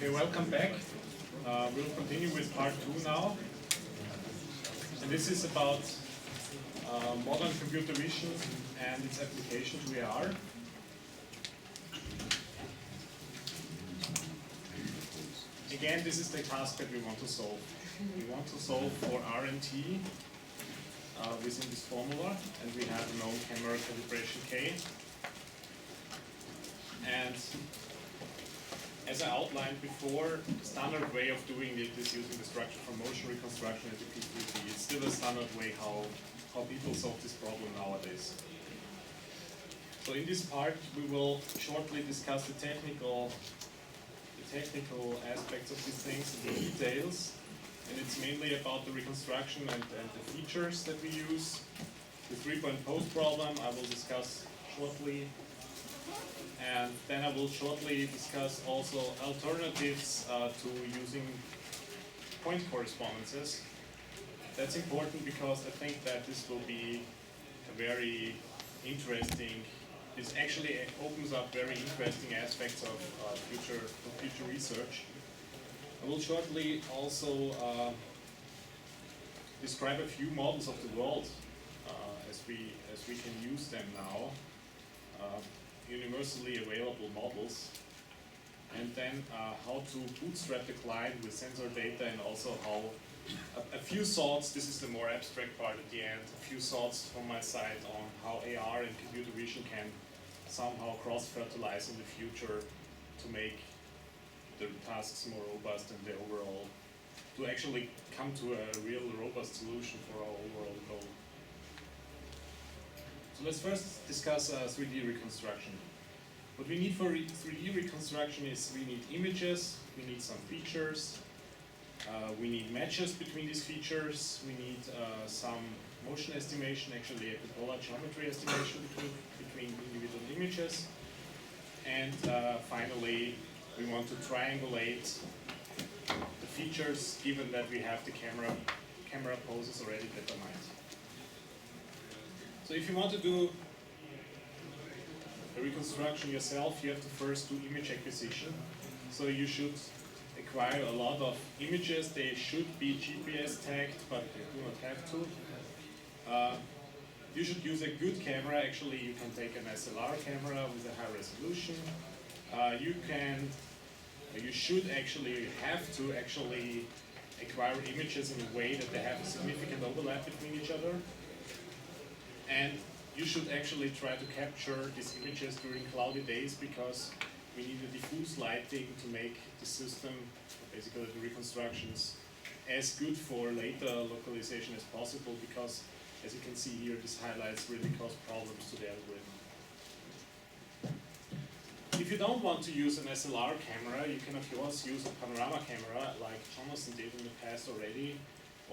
Okay, welcome back. We'll continue with part 2 now. And this is about modern computer vision and its application to AR. Again, this is the task that we want to solve. We want to solve for RNT within this formula, and we have a known camera calibration K. And as I outlined before, the standard way of doing it is using the structure from motion reconstruction at the P3P. It's still a standard way how people solve this problem nowadays. So in this part, we will shortly discuss the technical aspects of these things, the details, and it's mainly about the reconstruction and the features that we use. The 3-point post problem I will discuss shortly. And then I will shortly discuss also alternatives to using point correspondences. That's important because I think that this will be a very interesting, this actually opens up very interesting aspects of future research. I will shortly also describe a few models of the world as we can use them now. Universally available models, and then how to bootstrap the client with sensor data, and also how a few thoughts, this is the more abstract part at the end, a few thoughts from my side on how AR and computer vision can somehow cross-fertilize in the future to make the tasks more robust and the overall, to actually come to a real robust solution for our overall goal. So let's first discuss 3D reconstruction. What we need for 3D reconstruction is we need images, we need some features, we need matches between these features, we need some motion estimation, actually epipolar geometry estimation between individual images, and finally we want to triangulate the features given that we have the camera poses already determined. So if you want to do a reconstruction yourself, you have to first do image acquisition. So you should acquire a lot of images. They should be GPS tagged, but they do not have to. You should use a good camera. Actually, you can take an SLR camera with a high resolution. You should actually have to actually acquire images in a way that they have a significant overlap between each other. And you should actually try to capture these images during cloudy days, because we need a diffuse lighting to make the system, basically the reconstructions, as good for later localization as possible, because as you can see here, this highlights really cause problems to the algorithm. If you don't want to use an SLR camera, you can of course use a panorama camera like Jonathan did in the past already,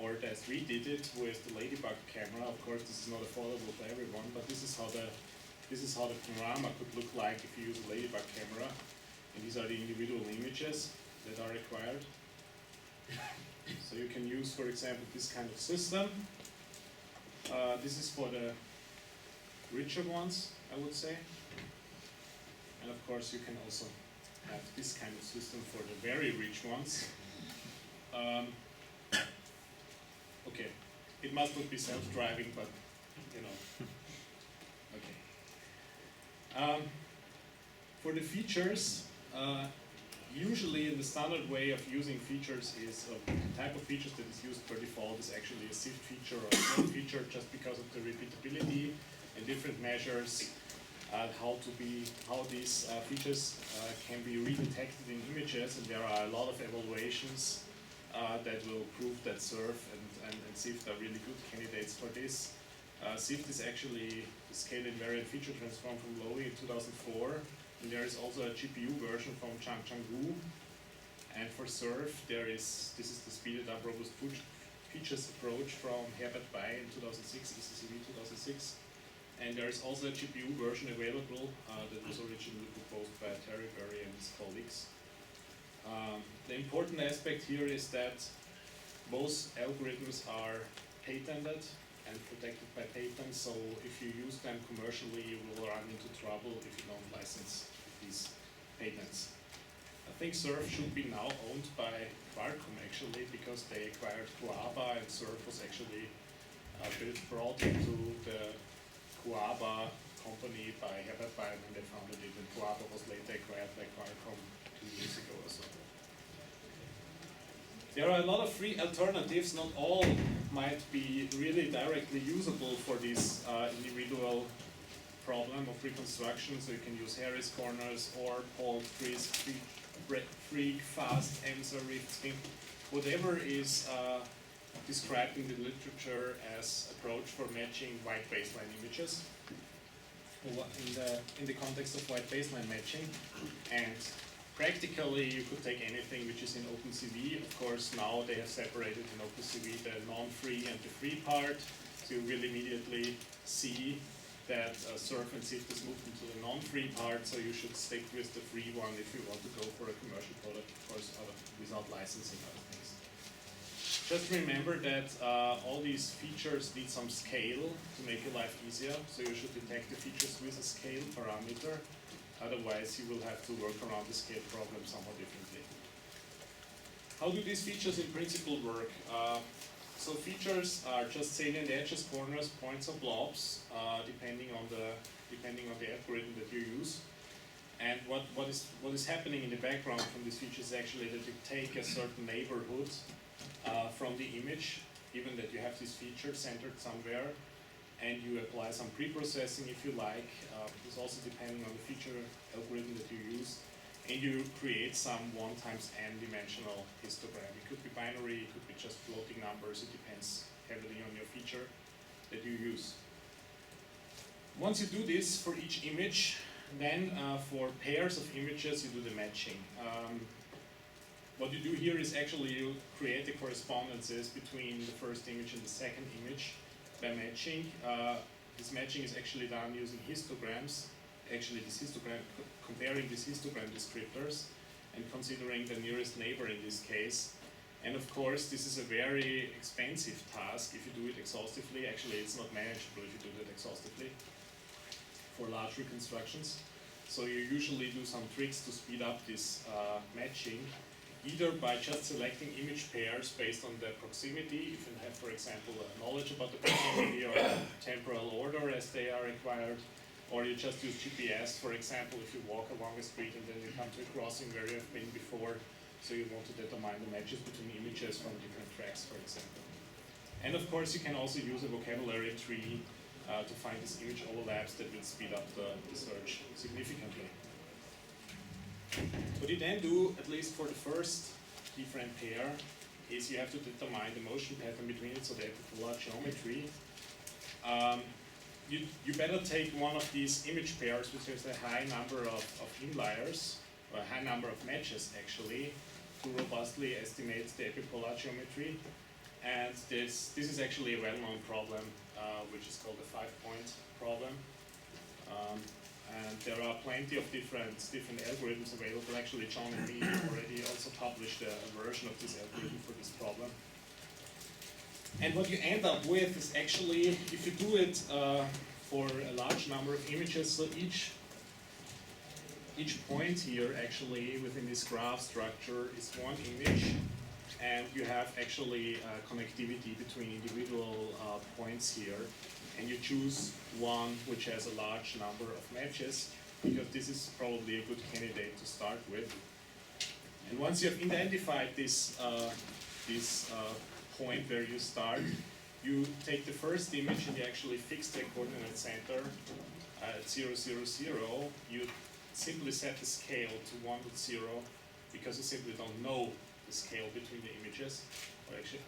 or as we did it with the Ladybug camera. Of course, this is not affordable for everyone, but this is how the panorama could look like if you use a Ladybug camera. And these are the individual images that are required. So you can use, for example, this kind of system. This is for the richer ones, I would say. And of course, you can also have this kind of system for the very rich ones. Okay, it must not be self-driving, but you know. Okay. For the features, usually in the standard way of using features is the type of features that is used per default is actually a SIFT feature or a SIFT feature, just because of the repeatability and different measures, how these features can be redetected in images, and there are a lot of evaluations that will prove that SURF and SIFT are really good candidates for this. SIFT is actually the scale invariant feature transform from Lowy in 2004, and there is also a GPU version from Changgu. And for SURF, this is the speeded up robust features approach from Herbert Bay in 2006, ECCV 2006. And there is also a GPU version available that was originally proposed by Terry Berry and his colleagues. The important aspect here is that both algorithms are patented and protected by patents, so if you use them commercially, you will run into trouble if you don't license these patents. think Surf should be now owned by Qualcomm actually, because they acquired Coaba, and Surf was actually brought into the Coaba company by Herbert Biden, and they founded it, and Coaba was later acquired by Qualcomm 2 years ago or so. There are a lot of free alternatives. Not all might be really directly usable for this individual problem of reconstruction. So you can use Harris corners or Paul, freak, fast, EMSA, rifting, whatever is described in the literature as approach for matching white baseline images in the context of white baseline matching. And practically, you could take anything which is in OpenCV. Of course, now they have separated in OpenCV the non-free and the free part. So you will immediately see that Surf and SIFT has moved into the non-free part. So you should stick with the free one if you want to go for a commercial product, of course, without licensing other things. Just remember that all these features need some scale to make your life easier. So you should detect the features with a scale parameter. Otherwise, you will have to work around the scale problem somewhat differently. How do these features in principle work? So features are just salient edges, corners, points, or blobs, depending on the algorithm that you use. And what is happening in the background from these features is actually that you take a certain neighborhood from the image, given that you have this feature centered somewhere, and you apply some pre-processing if you like. It's also depending on the feature algorithm that you use, and you create some 1 times n dimensional histogram. It could be binary, it could be just floating numbers, it depends heavily on your feature that you use. Once you do this for each image, then for pairs of images you do the matching. What you do here is actually you create the correspondences between the first image and the second image by matching. This matching is actually done using histograms, comparing these histogram descriptors and considering the nearest neighbor in this case. And of course, this is a very expensive task if you do it exhaustively. Actually, it's not manageable if you do that exhaustively for large reconstructions. So you usually do some tricks to speed up this matching, either by just selecting image pairs based on the proximity, if you have, for example, knowledge about the proximity or temporal order as they are required, or you just use GPS, for example, if you walk along a street and then you come to a crossing where you have been before, so you want to determine the matches between images from different tracks, for example. And of course, you can also use a vocabulary tree to find these image overlaps that will speed up the search significantly. What you then do, at least for the first different pair, is you have to determine the motion pattern between it, so the epipolar geometry. You better take one of these image pairs which has a high number of inliers, or a high number of matches actually, to robustly estimate the epipolar geometry. And this is actually a well-known problem, which is called the 5-point problem. And there are plenty of different algorithms available. Actually, John and me already also published a version of this algorithm for this problem. And what you end up with is actually, if you do it for a large number of images, so each point here actually within this graph structure is one image, and you have actually connectivity between individual points here. And you choose one which has a large number of matches, because this is probably a good candidate to start with. And once you have identified this point where you start, you take the first image and you actually fix the coordinate center at 0, 0, 0. You simply set the scale to 1.0 because you simply don't know the scale between the images.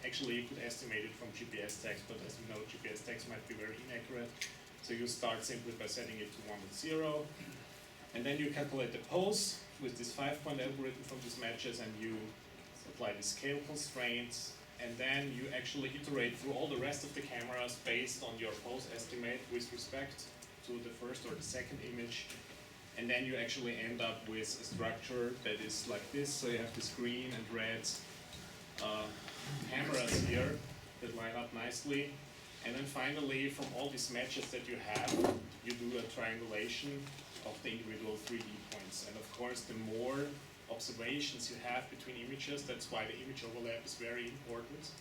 Actually, you could estimate it from GPS text, but as we know, GPS text might be very inaccurate. So you start simply by setting it to 1.0, and then you calculate the pose with this 5-point algorithm from these matches, and you apply the scale constraints, and then you actually iterate through all the rest of the cameras based on your pose estimate with respect to the first or the second image. And then you actually end up with a structure that is like this. So you have this green and red cameras here that line up nicely. And then finally, from all these matches that you have, you do a triangulation of the individual 3D points. And of course, the more observations you have between images. That's why the image overlap is very important.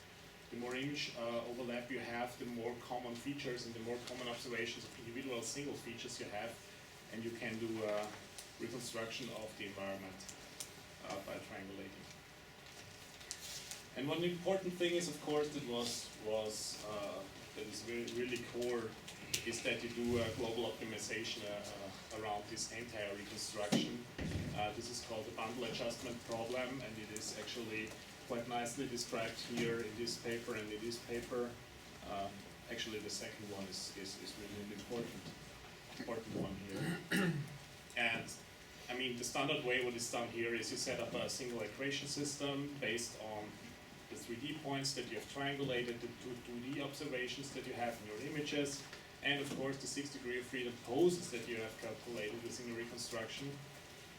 The more image overlap you have, the more common features and the more common observations of individual single features you have, and you can do reconstruction of the environment by triangulating. And one important thing is, of course, that is really core, is that you do a global optimization around this entire reconstruction. This is called the bundle adjustment problem, and it is actually quite nicely described here in this paper and in this paper. Actually, the second one is really an important one here. And I mean, the standard way what is done here is you set up a single equation system based on the 3D points that you have triangulated, the 2D observations that you have in your images, and of course the 6-degree of freedom poses that you have calculated within the reconstruction,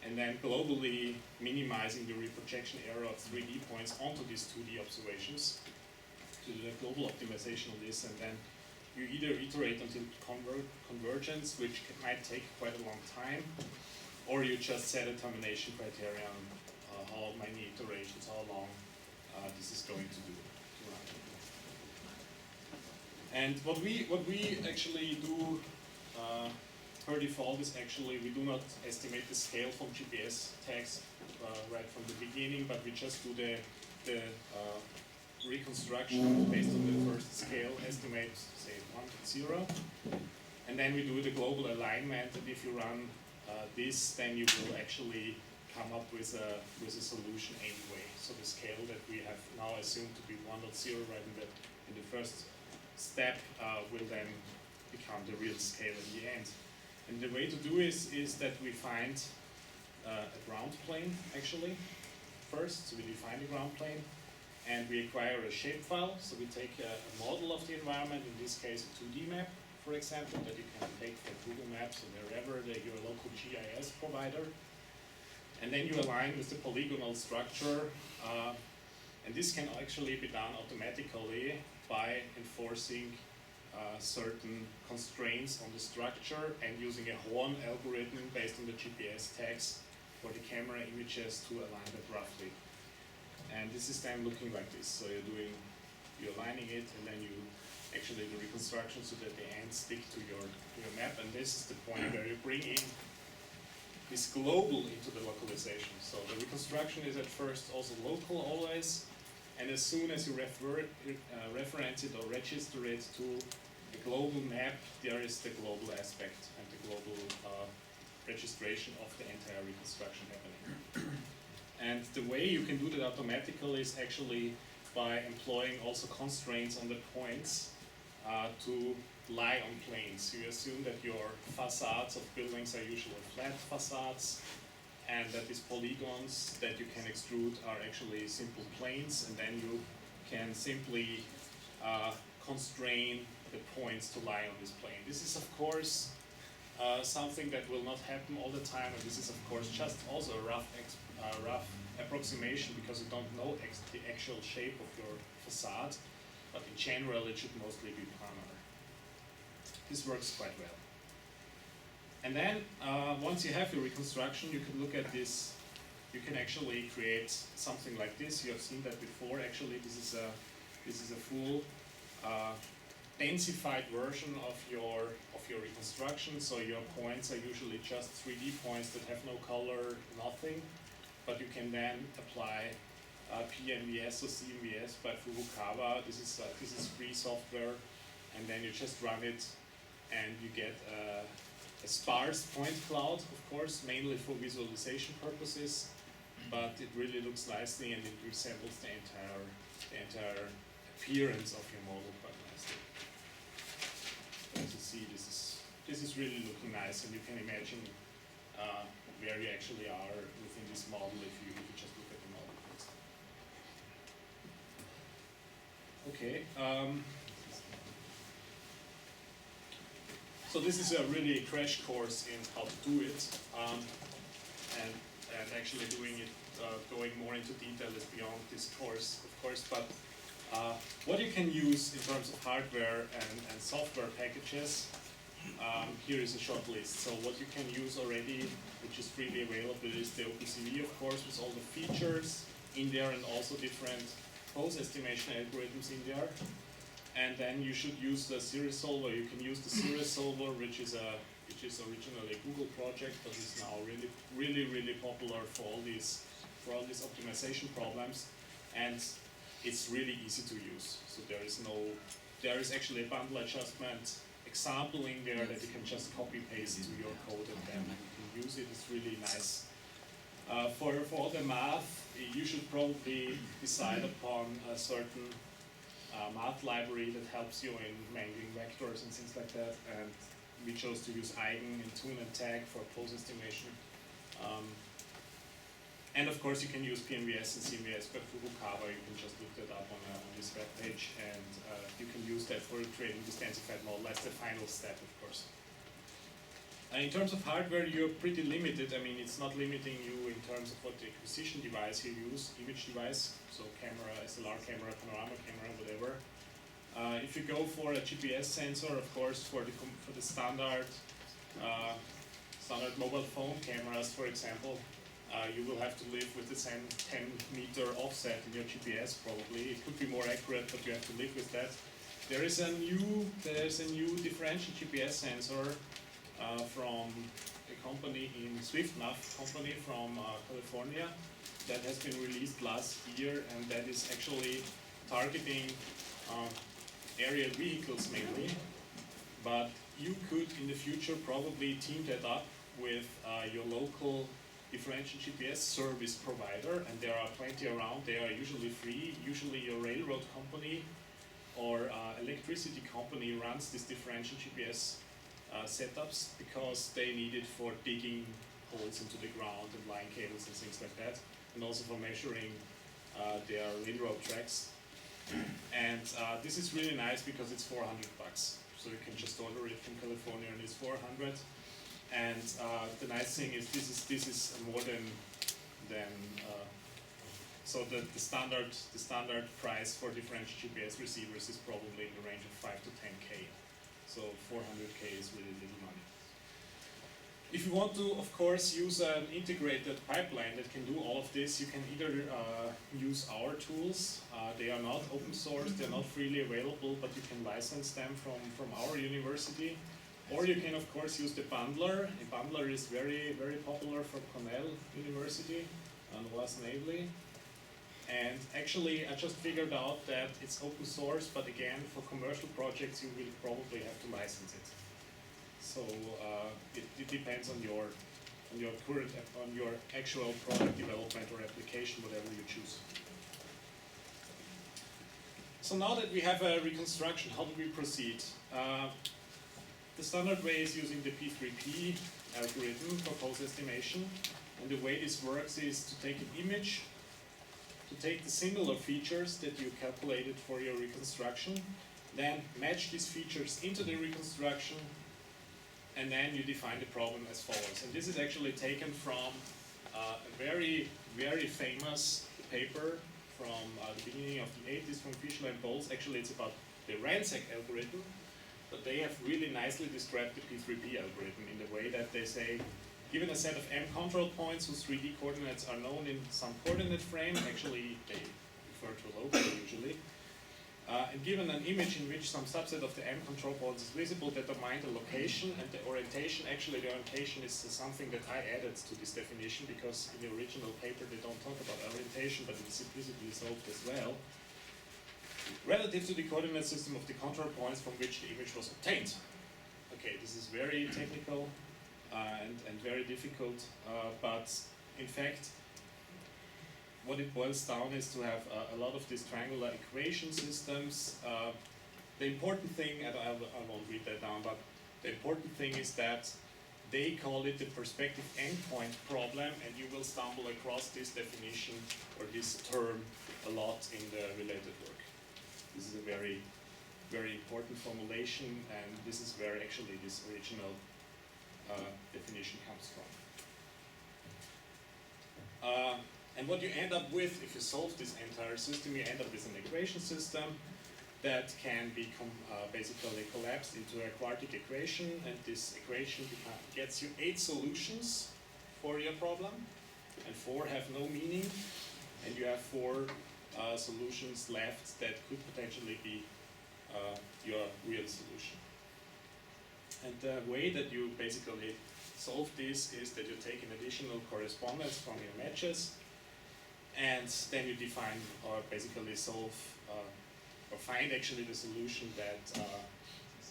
and then globally minimizing the reprojection error of 3D points onto these 2D observations to do a global optimization of this, and then you either iterate until convergence, which might take quite a long time, or you just set a termination criterion, how many iterations, how long this is going to run. And what we actually do per default is actually we do not estimate the scale from GPS tags right from the beginning, but we just do the reconstruction based on the first scale estimate, say 1 to 0, and then we do the global alignment. And if you run this, then you will actually come up with a solution anyway. So the scale that we have now assumed to be 1.0 right in the first step will then become the real scale in the end. And the way to do is that we find a ground plane actually first. So we define the ground plane and we acquire a shapefile. So we take a model of the environment, in this case a 2D map, for example, that you can take from Google Maps or wherever your local GIS provider. And then you align with the polygonal structure, and this can actually be done automatically by enforcing certain constraints on the structure and using a Horn algorithm based on the GPS tags for the camera images to align that roughly. And this is then looking like this. So you're aligning it, and then you actually do reconstruction so that the ends stick to your map. And this is the point where you bring in this global into the localization. So the reconstruction is at first also local always, and as soon as you reference it or register it to a global map, there is the global aspect and the global registration of the entire reconstruction happening. And the way you can do that automatically is actually by employing also constraints on the points to lie on planes. You assume that your facades of buildings are usually flat facades, and that these polygons that you can extrude are actually simple planes, and then you can simply constrain the points to lie on this plane. This is of course something that will not happen all the time, and this is of course just also a rough approximation, because you don't know the actual shape of your facade, but in general it should mostly be planar. This works quite well. And then once you have your reconstruction, you can look at this. You can actually create something like this. You have seen that before. Actually, this is a full densified version of your reconstruction. So your points are usually just 3D points that have no color, nothing. But you can then apply PNVS or CMVS by Furukawa. This is free software, and then you just run it, and you get a sparse point cloud, of course, mainly for visualization purposes, but it really looks nicely and it resembles the entire appearance of your model quite nicely. As you see, this is really looking nice, and you can imagine where you actually are within this model if you just look at the model first. Okay. So this is a really crash course in how to do it, and actually doing it, going more into detail is beyond this course, of course, but what you can use in terms of hardware and software packages here is a short list. So what you can use already, which is freely available, is the OpenCV, of course, with all the features in there and also different pose estimation algorithms in there. And then you should use the series solver. You can use the series solver, which is originally a Google project, but is now really popular for all these optimization problems. And it's really easy to use. So there is actually a bundle adjustment example in there that you can just copy paste to your code and then you can use it. It's really nice. For all the math, you should probably decide upon a certain math library that helps you in mangling vectors and things like that. And we chose to use eigen and tune and tag for pose estimation. And of course, you can use PMVS and CMVS by Furukawa. You can just look that up on this web page, and you can use that for creating this densified model as the final step, of course. In terms of hardware, you're pretty limited. I mean, it's not limiting you in terms of what the acquisition device you use, image device, so camera, SLR camera, panorama camera, whatever. If you go for a GPS sensor, of course, for the standard mobile phone cameras, for example, you will have to live with the same 10-meter offset in your GPS probably. It could be more accurate, but you have to live with that. There's a new differential GPS sensor from a company in SwiftNav company from California that has been released last year, and that is actually targeting aerial vehicles mainly. But you could in the future probably team that up with your local differential GPS service provider, and there are plenty around. They are usually free. Usually a railroad company or electricity company runs this differential GPS setups because they need it for digging holes into the ground and line cables and things like that, and also for measuring their railroad tracks. And this is really nice because it's $400. So you can just order it from California and it's 400. And the nice thing is this is more than so the standard price for differential GPS receivers is probably in the range of 5 to 10K. So 400K is really little money. If you want to, of course, use an integrated pipeline that can do all of this, you can either use our tools. They are not open source, they're not freely available, but you can license them from our university. Or you can, of course, use the bundler. The bundler is very popular from Cornell University and was Navely. And actually, I just figured out that it's open source, but again, for commercial projects, you will probably have to license it. So it depends on your actual product development or application, whatever you choose. So now that we have a reconstruction, how do we proceed? The standard way is using the P3P algorithm for pose estimation. And the way this works is to take an image, to take the similar features that you calculated for your reconstruction, then match these features into the reconstruction, and then you define the problem as follows. And this is actually taken from a very famous paper from the beginning of the 80s from Fischler and Bowles. Actually, it's about the Ransack algorithm, but they have really nicely described the P3P algorithm in the way that they say, given a set of M control points whose 3D coordinates are known in some coordinate frame, actually they refer to a local usually, and given an image in which some subset of the M control points is visible, determine the location and the orientation. Actually, the orientation is something that I added to this definition because in the original paper they don't talk about orientation, but it's implicitly solved as well. Relative to the coordinate system of the control points from which the image was obtained. Okay, this is very technical and very difficult, but in fact, what it boils down is to have a lot of these triangular equation systems. The important thing, and I won't read that down, but the important thing is that they call it the perspective endpoint problem, and you will stumble across this definition or this term a lot in the related work. This is a very important formulation, and this is where actually this original definition comes from. And what you end up with, if you solve this entire system, you end up with an equation system. that can be basically collapsed into a quartic equation, and this equation gets you 8 solutions for your problem, and 4 have no meaning, and you have 4 solutions left that could potentially be your real solution. And the way that you basically solve this is that you take an additional correspondence from your matches, and then you define or basically solve or find actually the solution that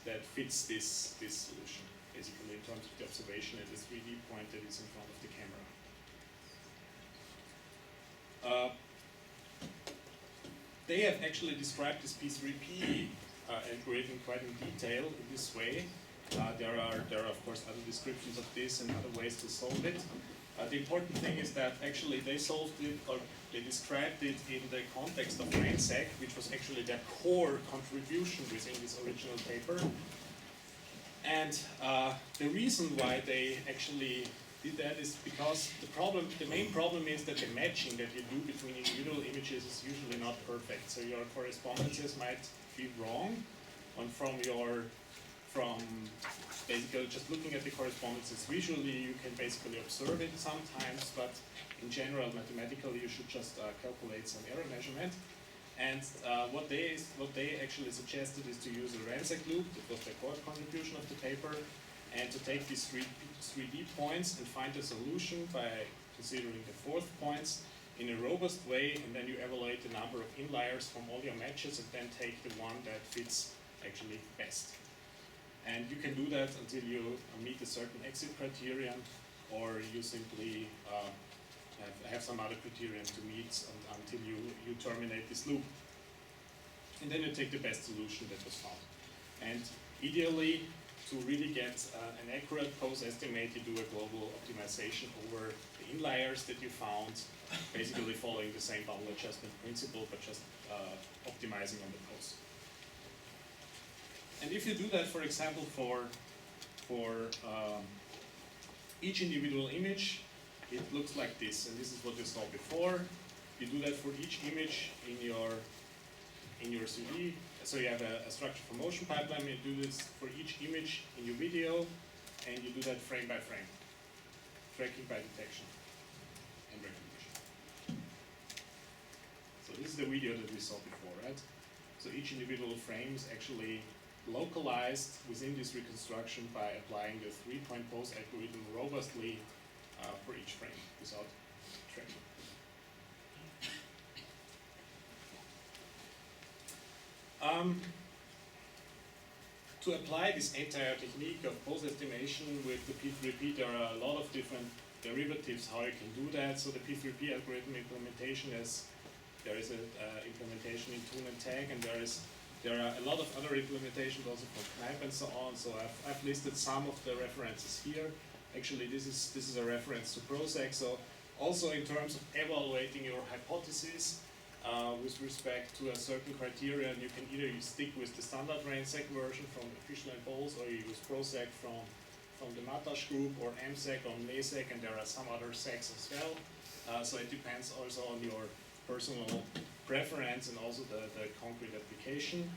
that fits this solution, basically in terms of the observation at the 3D point that is in front of the camera. They have actually described this P3P algorithm quite in detail in this way. There are of course other descriptions of this and other ways to solve it. The important thing is that actually they solved it, or they described it in the context of RANSAC, which was actually their core contribution within this original paper. And the reason why they actually did that is because the main problem is that the matching that you do between individual images is usually not perfect. So your correspondences might be wrong, and from basically just looking at the correspondences visually, you can basically observe it sometimes, but in general, mathematically, you should just calculate some error measurement. And what they actually suggested is to use a RANSAC loop, that was the core contribution of the paper, and to take these 3D points and find a solution by considering the 4th points in a robust way, and then you evaluate the number of inliers from all your matches and then take the one that fits actually best. And you can do that until you meet a certain exit criterion, or you simply have some other criterion to meet until you terminate this loop. And then you take the best solution that was found. And ideally, to really get an accurate pose estimate, you do a global optimization over the inliers that you found, basically following the same bubble adjustment principle, but just optimizing on the pose. And if you do that, for example, for each individual image, it looks like this, and this is what you saw before. You do that for each image in your 3D. So you have a structure for motion pipeline. You do this for each image in your video, and you do that frame by frame, tracking by detection and recognition. So this is the video that we saw before, right? So each individual frame is actually localized within this reconstruction by applying the 3-point pose algorithm robustly for each frame without tracking. To apply this entire technique of pose estimation with the P3P, there are a lot of different derivatives how you can do that. So the P3P algorithm implementation there is an implementation in Tune and Tag, and there are a lot of other implementations also for Knip and so on. So I've listed some of the references here. Actually, this is a reference to ProSec. So also in terms of evaluating your hypothesis with respect to a certain criterion, you can either stick with the standard RANSAC version from Fischler and Bowles, or you use ProSec from the Matash group, or MSEC or MESEC, and there are some other secs as well. So it depends also on your personal preference and also the concrete application.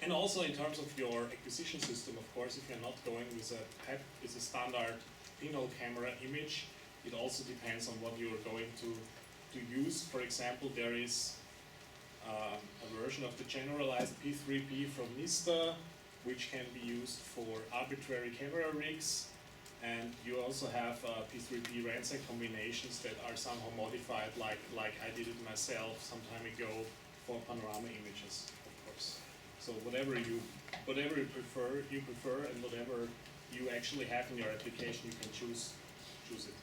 And also in terms of your acquisition system, of course, if you're not going with a standard pinhole camera image, it also depends on what you're going to use. For example, there is a version of the generalized P3P from NISTA, which can be used for arbitrary camera rigs. And you also have P3P RANSAC combinations that are somehow modified, like I did it myself some time ago for panorama images, of course. So whatever you prefer, and whatever you actually have in your application, you can choose it.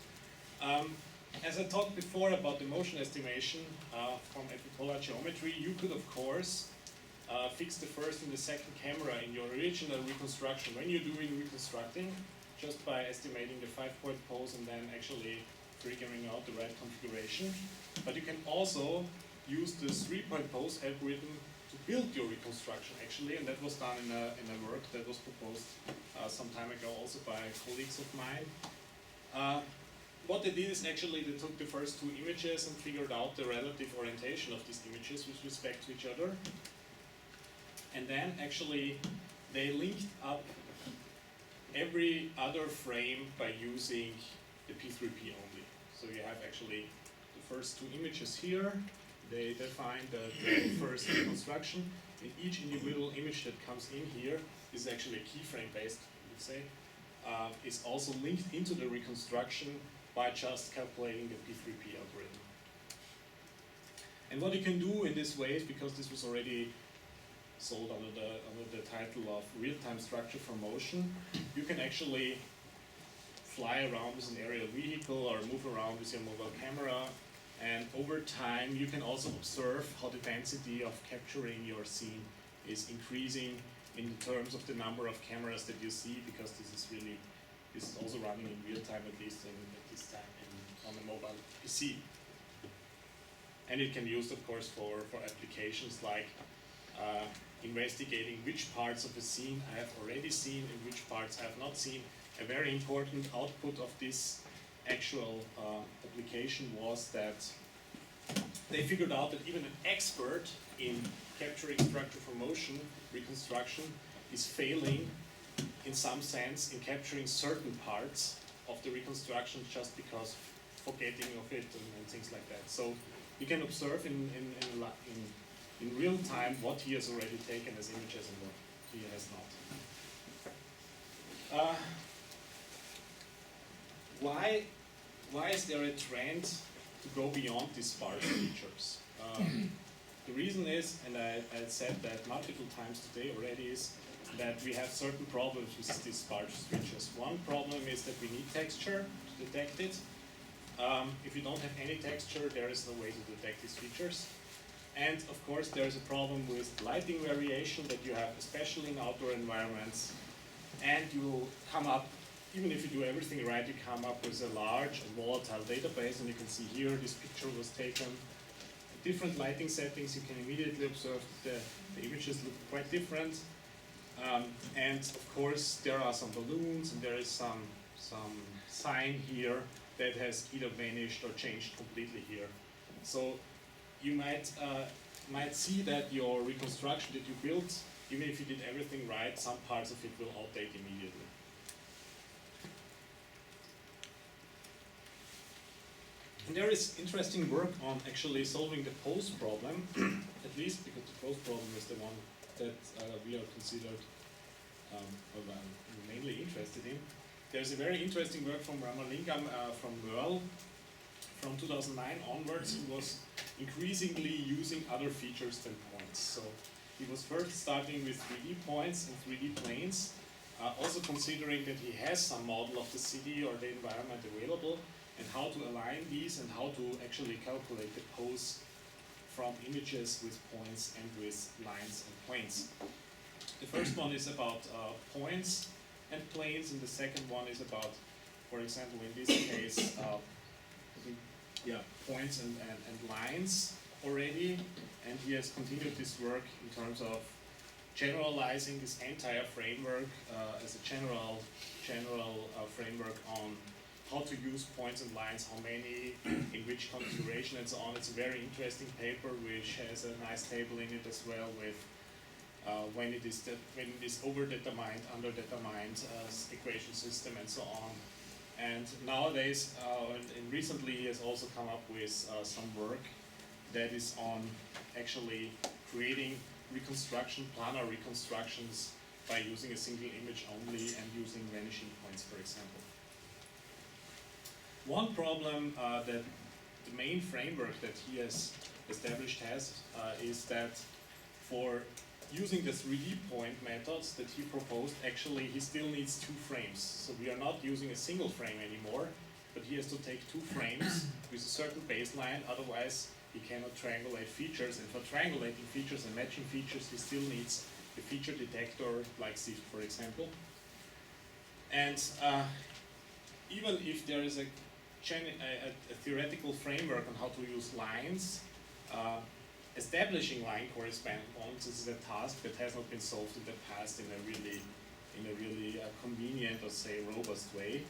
As I talked before about the motion estimation from epipolar geometry, you could of course fix the first and the second camera in your original reconstruction when you're doing reconstructing, just by estimating the 5-point pose and then actually figuring out the right configuration. But you can also use the 3-point pose algorithm to build your reconstruction actually, and that was done in a work that was proposed some time ago also by colleagues of mine. what they did is actually they took the first two images and figured out the relative orientation of these images with respect to each other. And then actually they linked up every other frame by using the P3P only. So you have actually the first two images here. They define the first reconstruction. And each individual image that comes in here is actually a keyframe based, you would say, is also linked into the reconstruction by just calculating the P3P algorithm. And what you can do in this way, because this was already sold under the title of real-time structure for motion, you can actually fly around with an aerial vehicle or move around with your mobile camera, and over time you can also observe how the density of capturing your scene is increasing in terms of the number of cameras that you see, because this is also running in real time, at least at this time on a mobile PC. And it can be used, of course, for applications like investigating which parts of a scene I have already seen and which parts I have not seen. A very important output of this actual application was that they figured out that even an expert in capturing structure for motion reconstruction is failing in some sense in capturing certain parts of the reconstruction just because forgetting of it and things like that. So you can observe in real time what he has already taken as images and what he has not. Why is there a trend to go beyond these sparse features? The reason is, and I said that multiple times today already, is that we have certain problems with these sparse features. One problem is that we need texture to detect it. If you don't have any texture, there is no way to detect these features. And of course, there is a problem with lighting variation that you have, especially in outdoor environments. And you will come up, even if you do everything right, you come up with a large and volatile database. And you can see here, this picture was taken at different lighting settings. You can immediately observe that the images look quite different. And of course, there are some balloons, and there is some sign here that has either vanished or changed completely here. So you might see that your reconstruction that you built, even if you did everything right, some parts of it will outdate immediately. And there is interesting work on actually solving the pose problem, at least because the pose problem is the one that we are considered mainly interested in. There's a very interesting work from Ramalingam from Merle from 2009 onwards. He was increasingly using other features than points. So he was first starting with 3D points and 3D planes, also considering that he has some model of the city or the environment available, and how to align these and how to actually calculate the pose from images with points and with lines and planes. The first one is about points and planes, and the second one is about, for example, in this case, points and lines already. And he has continued this work in terms of generalizing this entire framework as a general framework on how to use points and lines, how many, in which configuration, and so on. It's a very interesting paper which has a nice table in it as well with when it is over-determined, under-determined equation system, and so on. And nowadays, and recently, he has also come up with some work that is on actually creating planar reconstructions by using a single image only and using vanishing points, for example. One problem that the main framework that he has established is that for using the 3D point methods that he proposed, actually he still needs 2 frames. So we are not using a single frame anymore, but he has to take 2 frames with a certain baseline, otherwise he cannot triangulate features. And for triangulating features and matching features, he still needs a feature detector like SIFT, for example. And even if there is a theoretical framework on how to use lines, establishing line correspondence is a task that has not been solved in the past in a really convenient or say robust way,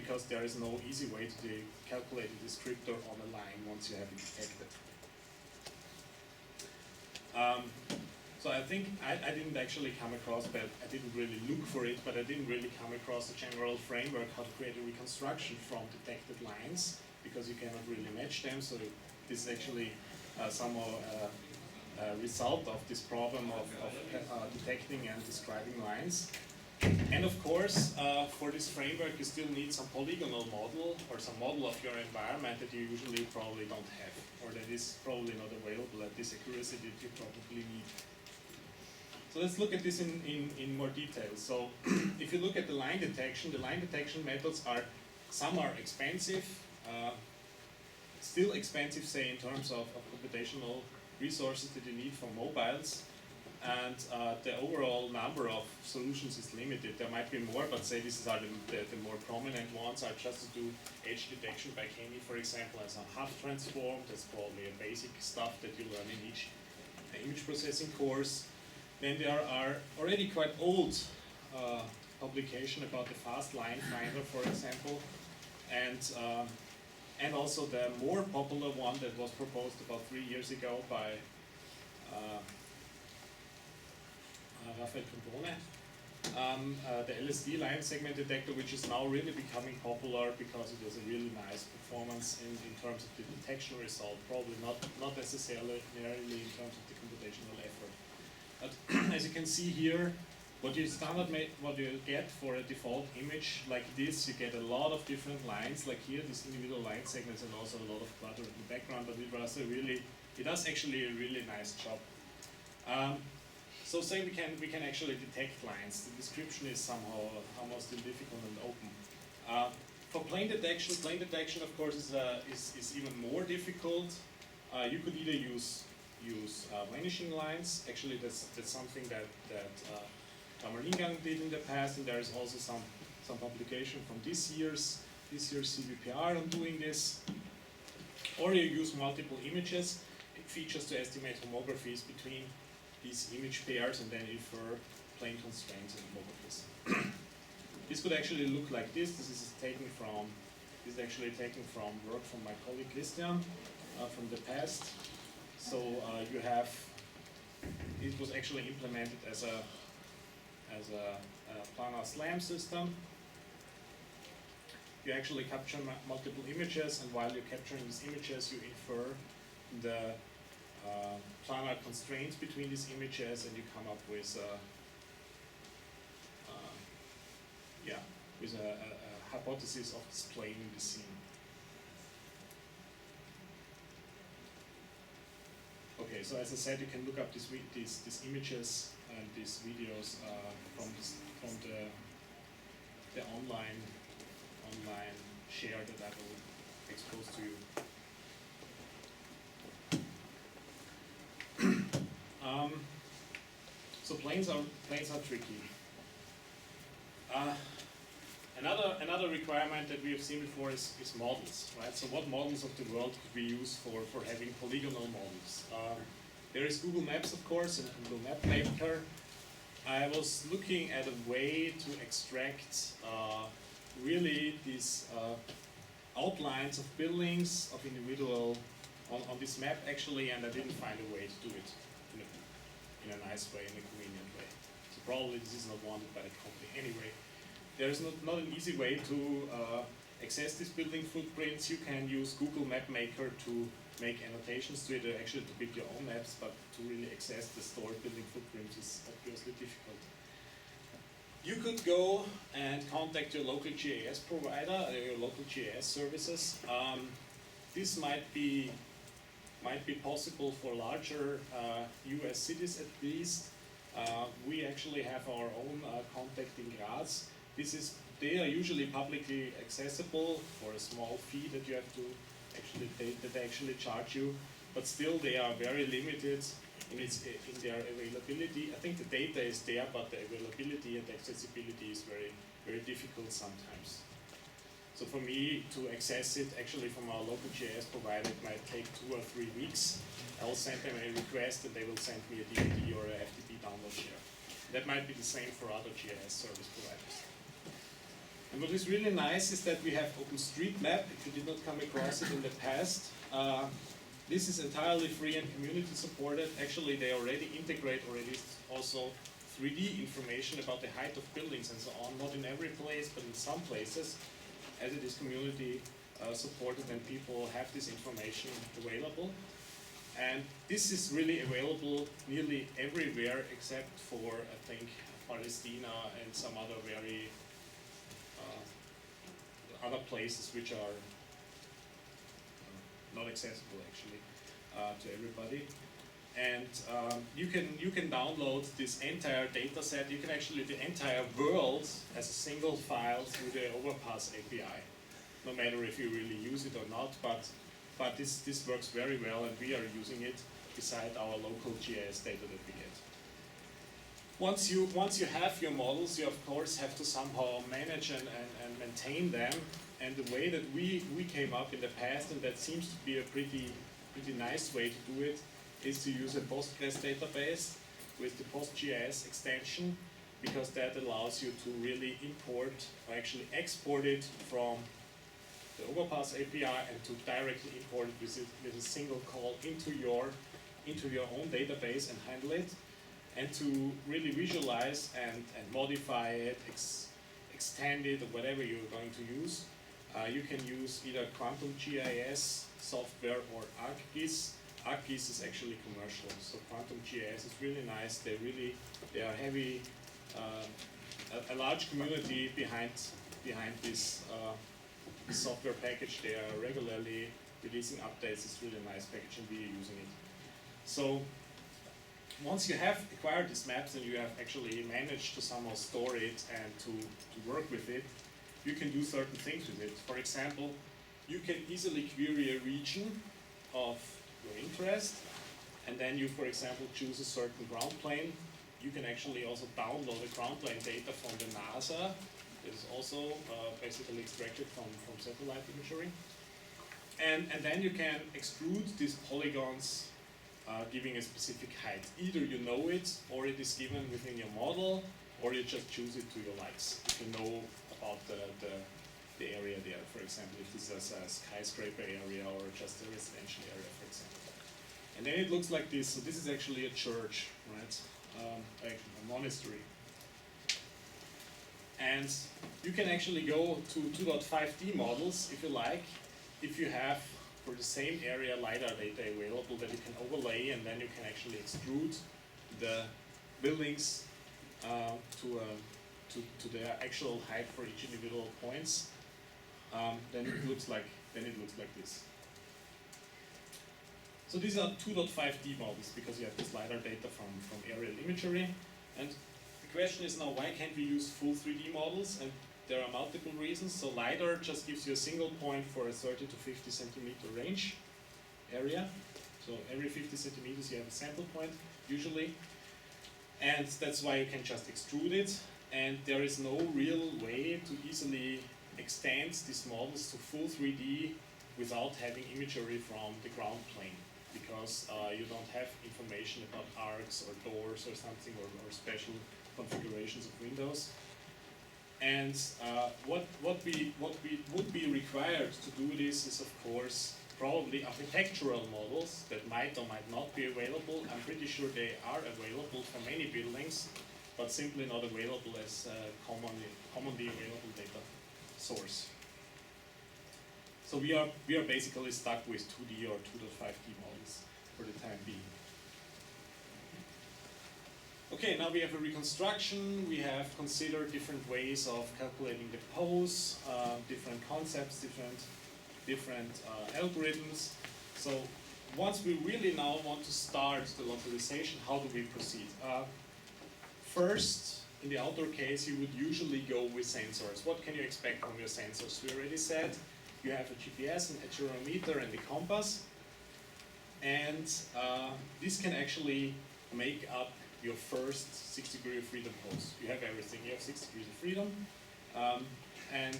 because there is no easy way to calculate a descriptor on a line once you have it detected. So I think I didn't actually come across, but I didn't really look for it, but I didn't really come across a general framework how to create a reconstruction from detected lines, because you cannot really match them. So this is actually somehow a result of this problem of detecting and describing lines. And of course, for this framework, you still need some polygonal model or some model of your environment that you usually probably don't have, or that is probably not available at this accuracy that you probably need. So let's look at this in more detail. So if you look at the line detection methods some are expensive, still expensive, say, in terms of computational resources that you need for mobiles. And the overall number of solutions is limited. There might be more, but say these are the more prominent ones are just to do edge detection by Kenny, for example, as a half transform. That's probably a basic stuff that you learn in each image processing course. Then there are already quite old publication about the fast line finder, for example, and also the more popular one that was proposed about 3 years ago by Rafael Campone, the LSD line segment detector, which is now really becoming popular because it has a really nice performance in terms of the detection result, probably not necessarily in terms of the computational effort. But as you can see here, what you get for a default image like this, you get a lot of different lines, like here, these individual line segments, and also a lot of clutter in the background, but it does actually a really nice job. So say we can actually detect lines. The description is somehow almost difficult and open. For plane detection of course is even more difficult. You could either use vanishing lines. Actually, that's something that Tamaringang did in the past, and there is also some publication from this year's CVPR on doing this. Or you use multiple images, features to estimate homographies between these image pairs, and then infer plane constraints and homographies. This could actually look like this. This is actually taken from work from my colleague Christian from the past. So it was actually implemented as a planar SLAM system. You actually capture multiple images, and while you're capturing these images, you infer the planar constraints between these images, and you come up with a hypothesis of this plane in the scene. Okay, so as I said, you can look up these images and these videos from the online share that I will expose to you. So planes are tricky. Another requirement that we have seen before is models, right? So what models of the world could we use for having polygonal models? There is Google Maps, of course, and Google Map Maker. I was looking at a way to extract really these outlines of buildings of individual on this map actually, and I didn't find a way to do it in a nice way, in a convenient way. So probably this is not wanted by the company. Anyway, there is not an easy way to access these building footprints. You can use Google Map Maker to make annotations to it, or actually to build your own maps, but to really access the stored building footprints is obviously difficult. You could go and contact your local GIS provider, your local GIS services. This might be possible for larger US cities at least. We actually have our own contact in Graz. They are usually publicly accessible for a small fee that you have to they actually charge you, but still they are very limited in their availability. I think the data is there, but the availability and accessibility is very, very difficult sometimes. So for me to access it actually from our local GIS provider, it might take 2 or 3 weeks. I'll send them a request and they will send me a DVD or a FTP download share. That might be the same for other GIS service providers. And what is really nice is that we have OpenStreetMap, if you did not come across it in the past. This is entirely free and community supported. Actually, they already integrate also 3D information about the height of buildings and so on, not in every place, but in some places, as it is community supported and people have this information available. And this is really available nearly everywhere except for, I think, Palestina and some other very other places which are not accessible actually to everybody. And you can download this entire data set. You can actually the entire world as a single file through the Overpass API, no matter if you really use it or not. But this works very well, and we are using it beside our local GIS data that we get. Once you have your models, you of course have to somehow manage and maintain them. And the way that we came up in the past, and that seems to be a pretty nice way to do it, is to use a Postgres database with the PostGIS extension, because that allows you to really import or actually export it from the Overpass API and to directly import it with a single call into your own database and handle it, and to really visualize and modify it, extend it, or whatever you're going to use. You can use either Quantum GIS software or ArcGIS. ArcGIS is actually commercial, so Quantum GIS is really nice. They are heavy, a large community behind this software package. They are regularly releasing updates. It's really a nice package, and we are using it. So once you have acquired these maps and you have actually managed to somehow store it and to work with it, you can do certain things with it. For example, you can easily query a region of your interest, and then you, for example, choose a certain ground plane. You can actually also download the ground plane data from the NASA. It is also basically extracted from satellite imagery. And then you can extrude these polygons giving a specific height. Either you know it, or it is given within your model, or you just choose it to your likes. You can know about the area there, for example, if this is a skyscraper area or just a residential area, for example. And then it looks like this. So this is actually a church, right? A monastery. And you can actually go to 2.5D models if you like, if you have for the same area LiDAR data available that you can overlay, and then you can actually extrude the buildings to their actual height for each individual points. Then it looks like this. So these are 2.5D models because you have this LiDAR data from aerial imagery. And the question is now, why can't we use full 3D models? And there are multiple reasons. So LiDAR just gives you a single point for a 30 to 50 centimeter range area. So every 50 centimeters you have a sample point, usually. And that's why you can just extrude it. And there is no real way to easily extend these models to full 3D without having imagery from the ground plane, because you don't have information about arcs or doors or something, or special configurations of windows. And what would be required to do this is, of course, probably architectural models that might or might not be available. I'm pretty sure they are available for many buildings, but simply not available as commonly available data source. So we are basically stuck with 2D or 2.5D models for the time being. Okay, now we have a reconstruction. We have considered different ways of calculating the pose, different concepts, different algorithms. So once we really now want to start the localization, how do we proceed? First, in the outdoor case, you would usually go with sensors. What can you expect from your sensors? We already said you have a GPS, an accelerometer, and a compass. And this can actually make up your first 6 degrees of freedom pose. You have everything. You have 6 degrees of freedom. And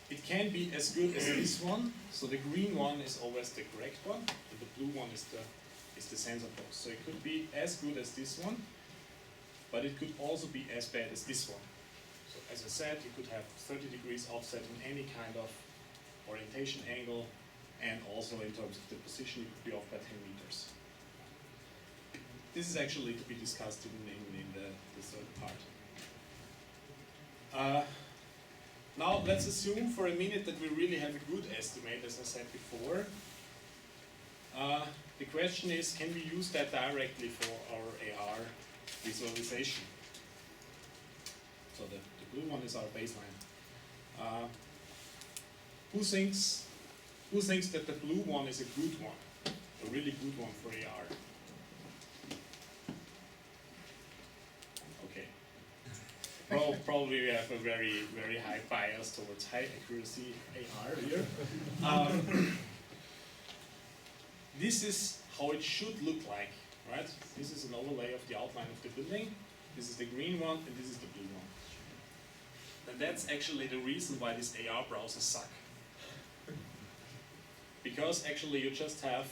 it can be as good as this one. So the green one is always the correct one, and the blue one is the sensor pose. So it could be as good as this one, but it could also be as bad as this one. So as I said, you could have 30 degrees offset in any kind of orientation angle, and also in terms of the position, you could be off by 10 meters. This is actually to be discussed in the third part. Now let's assume for a minute that we really have a good estimate, as I said before. The question is, can we use that directly for our AR visualization? So the blue one is our baseline. Who thinks that the blue one is a good one, a really good one for AR? Okay. Probably we have a very, very high bias towards high accuracy AR here. This is how it should look like, right? This is an overlay of the outline of the building. This is the green one, and this is the blue one. And that's actually the reason why these AR browsers suck. Because actually you just have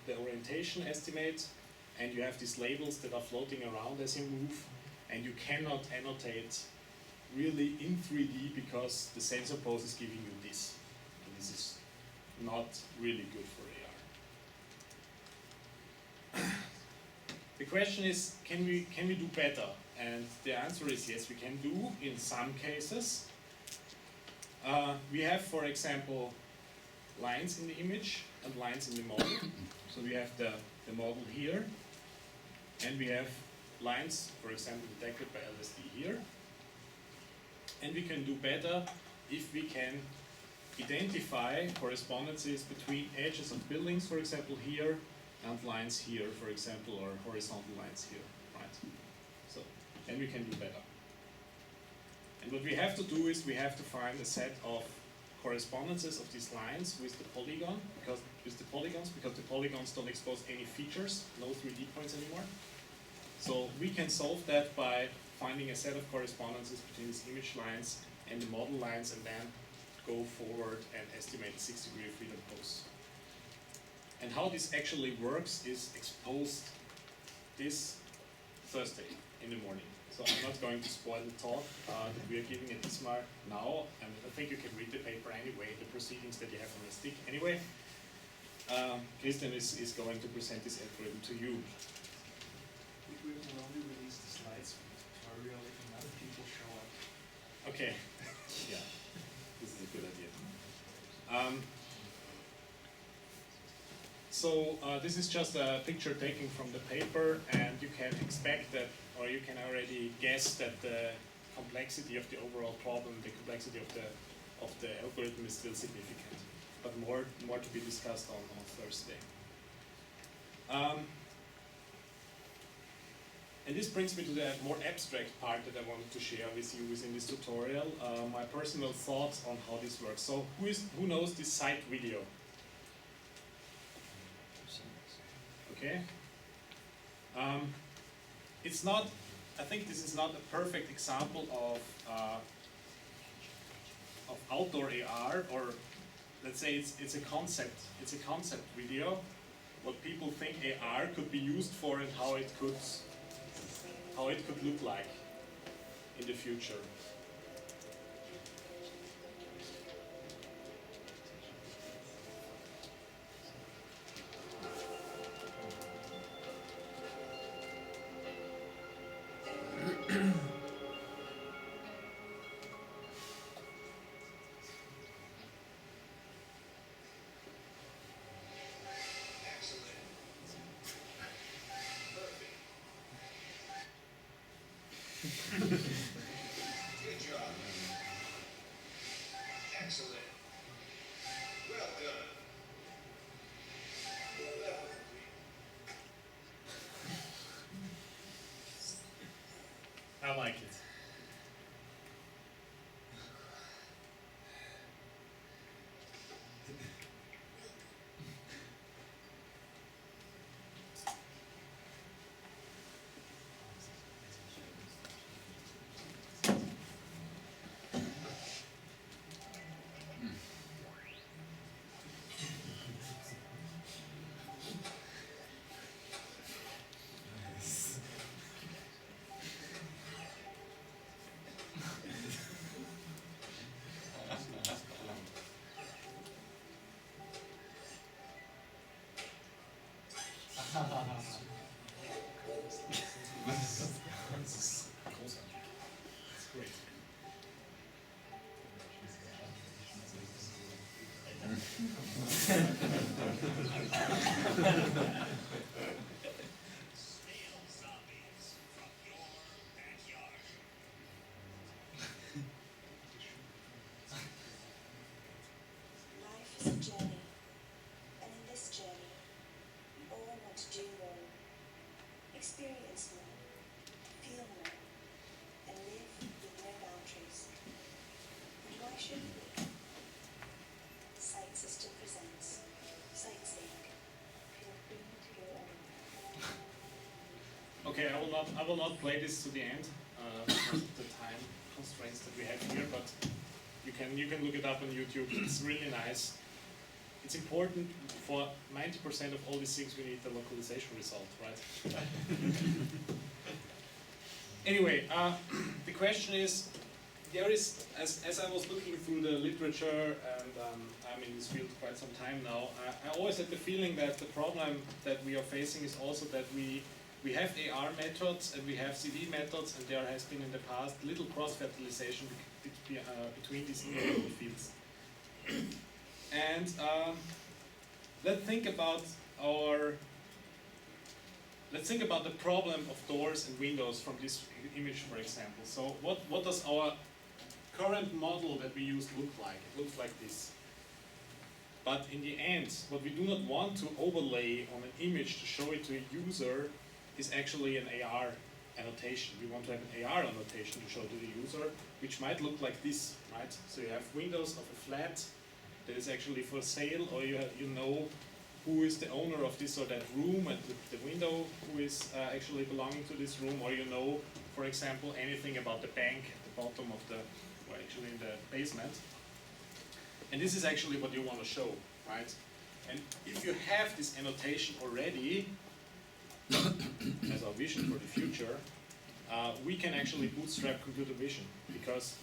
the orientation estimate, and you have these labels that are floating around as you move, and you cannot annotate really in 3D because the sensor pose is giving you this. And this is not really good for AR. The question is, can we do better? And the answer is yes, we can do in some cases. We have, for example, lines in the image and lines in the model. So we have the model here, and we have lines, for example, detected by LSD here. And we can do better if we can identify correspondences between edges of buildings, for example, here, and lines here, for example, or horizontal lines here, right? So then we can do better. And what we have to do is we have to find a set of correspondences of these lines with the polygon, because the polygons don't expose any features, no 3D points anymore. So we can solve that by finding a set of correspondences between these image lines and the model lines, and then go forward and estimate the 6-degree of freedom pose. And how this actually works is exposed this Thursday in the morning. So I'm not going to spoil the talk that we are giving at ISMAR now, and I think you can read the paper anyway, the proceedings that you have on the stick anyway. Christian is going to present this algorithm to you. We will only release the slides for the tutorial if other people show up. Okay, yeah, this is a good idea. So this is just a picture taken from the paper, and you can expect that, or you can already guess that the complexity of the overall problem, the complexity of the algorithm is still significant, but more to be discussed on Thursday. And this brings me to the more abstract part that I wanted to share with you within this tutorial, my personal thoughts on how this works. So who knows this site video? Okay. It's not. I think this is not a perfect example of outdoor AR, or let's say it's a concept. It's a concept video. What people think AR could be used for, and how it could look like in the future. Good job. Excellent. Well done. Level 3. I like it. It's great. Life is a journey, and in this journey, we all want to do more, experience more, feel more, and live with no boundaries. And why shouldn't we? Sight System presents Sightseeing. Feel free to go on. Okay, I will not play this to the end because of the time constraints that we have here, but you can look it up on YouTube. It's really nice. It's important for 90% of all these things. We need the localization result, right? Anyway, the question is, there is, as I was looking through the literature, and I'm in this field quite some time now, I always had the feeling that the problem that we are facing is also that we have AR methods and we have CD methods, and there has been in the past little cross-fertilization between these individual fields. And let's think about the problem of doors and windows from this image, for example. So what does our current model that we use look like? It looks like this. But in the end, what we do not want to overlay on an image to show it to a user is actually an AR annotation. We want to have an AR annotation to show to the user, which might look like this, right? So you have windows of a flat that is actually for sale, or you know who is the owner of this or that room, and the window who is actually belonging to this room, or you know, for example, anything about the bank at the bottom of the, or actually in the basement. And this is actually what you want to show, right? And if you have this annotation already, as our vision for the future, we can actually bootstrap computer vision, because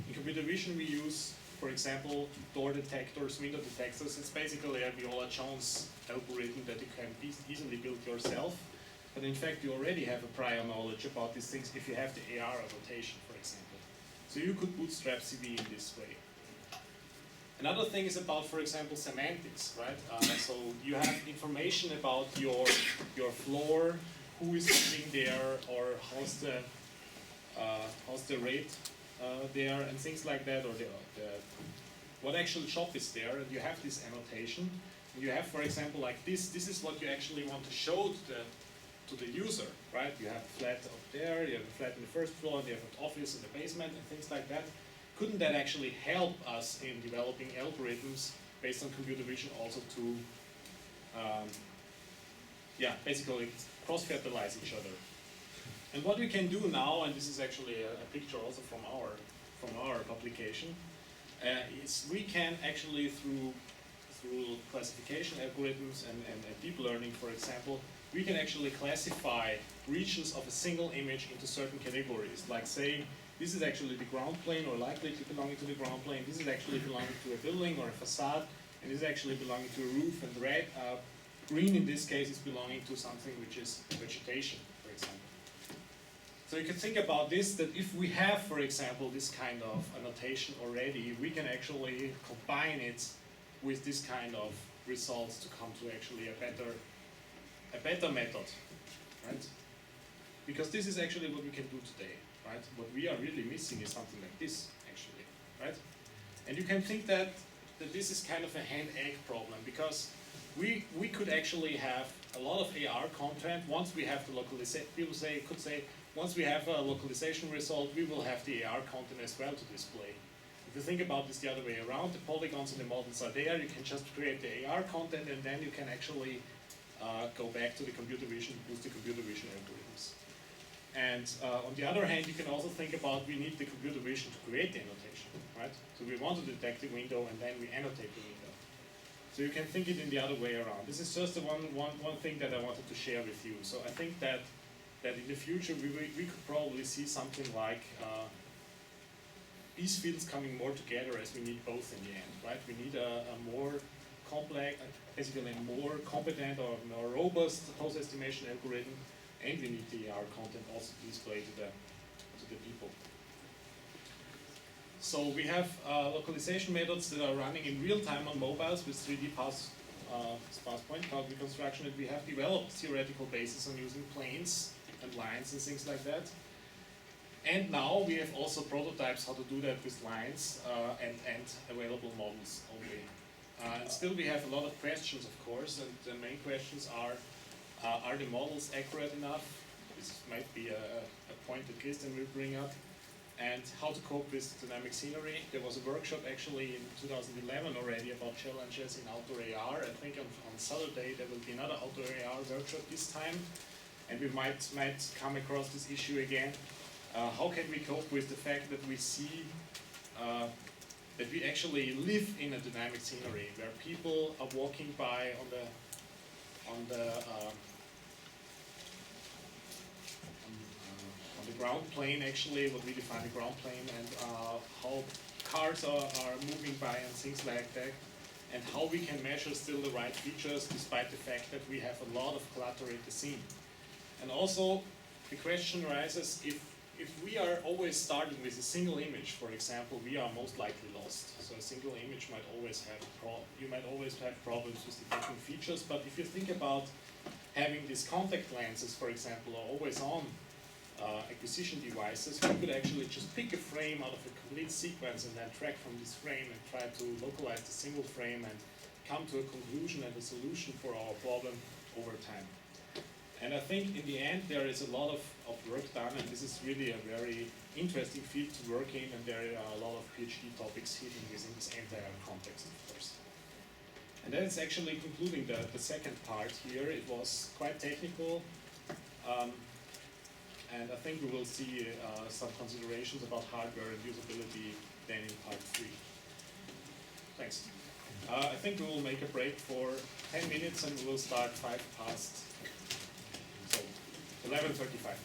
in computer vision we use, for example, door detectors, window detectors. It's basically a Viola-Jones algorithm that you can easily build yourself. But in fact, you already have a prior knowledge about these things if you have the AR annotation, for example. So you could bootstrap CV in this way. Another thing is about, for example, semantics, right? So you have information about your floor, who is living there, or how's the rate there, and things like that, or what actual shop is there, and you have this annotation. And you have, for example, like this. This is what you actually want to show to the user, right? You have a flat up there, you have a flat in the first floor, you have an office in the basement, and things like that. Couldn't that actually help us in developing algorithms based on computer vision also to, basically cross-fertilize each other? And what we can do now, and this is actually a picture also from our publication, is we can actually through classification algorithms and deep learning, for example, we can actually classify regions of a single image into certain categories, like saying, this is actually the ground plane, or likely to belong to the ground plane. This is actually belonging to a building or a facade, and this is actually belonging to a roof. And red, green in this case is belonging to something which is vegetation, for example. So you can think about this, that if we have, for example, this kind of annotation already, we can actually combine it with this kind of results to come to actually a better method, right? Because this is actually what we can do today. Right? What we are really missing is something like this, actually, right? And you can think that this is kind of a hand-egg problem, because we could actually have a lot of AR content once we have the localization. People could say, once we have a localization result, we will have the AR content as well to display. If you think about this the other way around, the polygons and the models are there. You can just create the AR content, and then you can actually go back to the computer vision, use the computer vision algorithms. And on the other hand, you can also think about, we need the computer vision to create the annotation, right? So we want to detect the window, and then we annotate the window. So you can think it in the other way around. This is just one thing that I wanted to share with you. So I think that in the future we could probably see something like these fields coming more together, as we need both in the end, right? We need a more complex, basically a more competent or more robust pose estimation algorithm, and we need the AR content also to display to the people. So we have localization methods that are running in real time on mobiles with 3D sparse point cloud reconstruction, and we have developed theoretical basis on using planes and lines and things like that. And now we have also prototypes how to do that with lines and available models only. And still we have a lot of questions, of course, and the main questions are the models accurate enough? This might be a point that Christian will bring up. And how to cope with dynamic scenery. There was a workshop actually in 2011 already about challenges in outdoor AR. I think on Saturday there will be another outdoor AR workshop this time. And we might come across this issue again. How can we cope with the fact that we see that we actually live in a dynamic scenery where people are walking by on the ground plane, actually, what we define the ground plane, and how cars are moving by and things like that, and how we can measure still the right features despite the fact that we have a lot of clutter in the scene. And also, the question arises, if we are always starting with a single image, for example, we are most likely lost. So a single image might always have you might always have problems with detecting features, but if you think about having these contact lenses, for example, or always on acquisition devices, we could actually just pick a frame out of a complete sequence and then track from this frame and try to localize the single frame and come to a conclusion and a solution for our problem over time. And I think in the end there is a lot of work done, and this is really a very interesting field to work in, and there are a lot of PhD topics hidden within this entire context, of course. And then it's actually concluding the second part here. It was quite technical. And I think we will see some considerations about hardware and usability then in part 3. Thanks. I think we will make a break for 10 minutes and we will start 5 past, so 11:35.